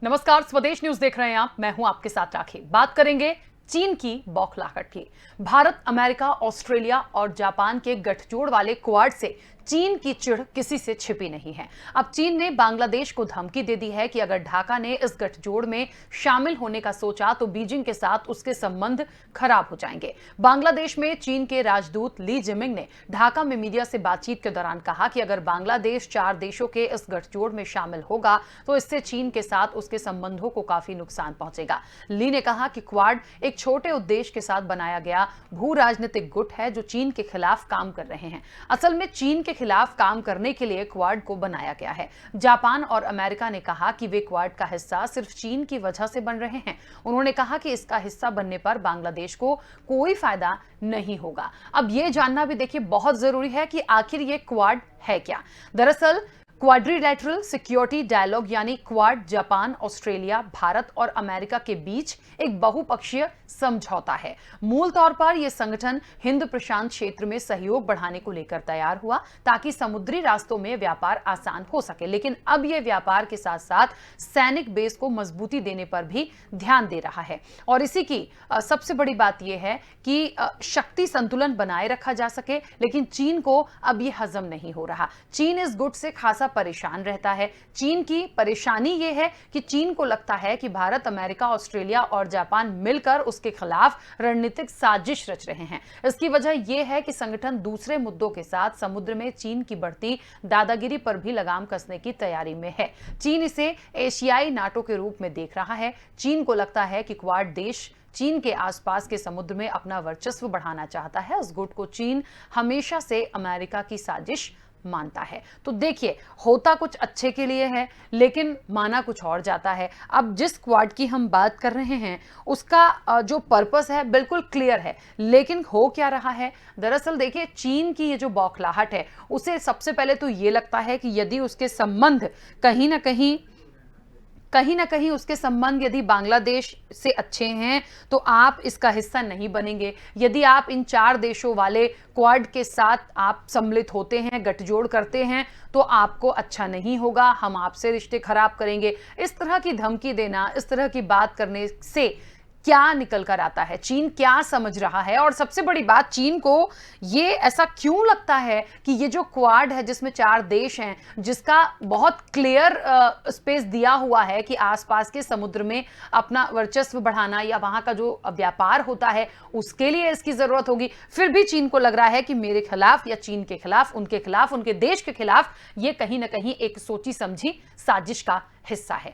नमस्कार, स्वदेश न्यूज देख रहे हैं आप। मैं हूं आपके साथ राखी। बात करेंगे चीन की बौखलाहट की। भारत, अमेरिका, ऑस्ट्रेलिया और जापान के गठजोड़ वाले क्वाड से चीन की चिढ़ किसी से छिपी नहीं है। अब चीन ने बांग्लादेश को धमकी दे दी है कि अगर ढाका ने इस गठजोड़ में शामिल होने का सोचा तो बीजिंग के साथ उसके संबंध खराब हो जाएंगे। बांग्लादेश में चीन के राजदूत ली जिमिंग ने ढाका में मीडिया से बातचीत के दौरान कहा कि अगर बांग्लादेश 4 देशों के इस गठजोड़ में शामिल होगा तो इससे चीन के साथ उसके संबंधों को काफी नुकसान पहुंचेगा। ली ने कहा कि क्वाड एक छोटे उद्देश्य के साथ बनाया गया भू राजनीतिक गुट है जो चीन के खिलाफ काम कर रहे हैं। असल में चीन के खिलाफ काम करने के लिए क्वाड को बनाया गया है। जापान और अमेरिका ने कहा कि वे क्वाड का हिस्सा सिर्फ चीन की वजह से बन रहे हैं। उन्होंने कहा कि इसका हिस्सा बनने पर बांग्लादेश को कोई फायदा नहीं होगा। अब यह जानना भी देखिए बहुत जरूरी है कि आखिर ये क्वाड है क्या। दरअसल क्वाड्रिलैटरल सिक्योरिटी डायलॉग यानी क्वाड जापान, ऑस्ट्रेलिया, भारत और अमेरिका के बीच एक बहुपक्षीय समझौता है। मूल तौर पर यह संगठन हिंद प्रशांत क्षेत्र में सहयोग बढ़ाने को लेकर तैयार हुआ ताकि समुद्री रास्तों में व्यापार आसान हो सके। लेकिन अब यह व्यापार के साथ साथ सैनिक बेस को मजबूती देने पर भी ध्यान दे रहा है। और इसी की सबसे बड़ी बात यह है कि शक्ति संतुलन बनाए रखा जा सके। लेकिन चीन को अब यह हजम नहीं हो रहा। चीन इस गुट से खासा परेशान रहता है। चीन की परेशानी यह है कि चीन को लगता है कि भारत, अमेरिका, ऑस्ट्रेलिया और जापान मिलकर उसके खिलाफ रणनीतिक साजिश रच रहे हैं। इसकी वजह यह है कि संगठन दूसरे मुद्दों के साथ समुद्र में चीन की बढ़ती दादागिरी पर भी लगाम कसने की तैयारी में है। चीन इसे एशियाई नाटो के रूप में देख रहा है। चीन को लगता है कि क्वाड देश चीन के आसपास के समुद्र में अपना वर्चस्व बढ़ाना चाहता है। इस गुट को चीन हमेशा से अमेरिका की साजिश मानता है। तो देखिए, होता कुछ अच्छे के लिए है लेकिन माना कुछ और जाता है। अब जिस क्वाड की हम बात कर रहे हैं उसका जो पर्पस है बिल्कुल क्लियर है, लेकिन हो क्या रहा है। दरअसल देखिए, चीन की ये जो बौखलाहट है उसे सबसे पहले तो ये लगता है कि यदि उसके संबंध कहीं ना कहीं उसके संबंध यदि बांग्लादेश से अच्छे हैं तो आप इसका हिस्सा नहीं बनेंगे। यदि आप इन 4 देशों वाले क्वाड के साथ आप सम्मिलित होते हैं, गठजोड़ करते हैं, तो आपको अच्छा नहीं होगा, हम आपसे रिश्ते खराब करेंगे। इस तरह की धमकी देना, इस तरह की बात करने से क्या निकल कर आता है, चीन क्या समझ रहा है। और सबसे बड़ी बात, चीन को ये ऐसा क्यों लगता है कि ये जो क्वाड है जिसमें 4 देश हैं, जिसका बहुत क्लियर स्पेस दिया हुआ है कि आसपास के समुद्र में अपना वर्चस्व बढ़ाना या वहां का जो व्यापार होता है उसके लिए इसकी जरूरत होगी, फिर भी चीन को लग रहा है कि मेरे खिलाफ या चीन के खिलाफ, उनके देश के खिलाफ ये कहीं ना कहीं एक सोची समझी साजिश का हिस्सा है।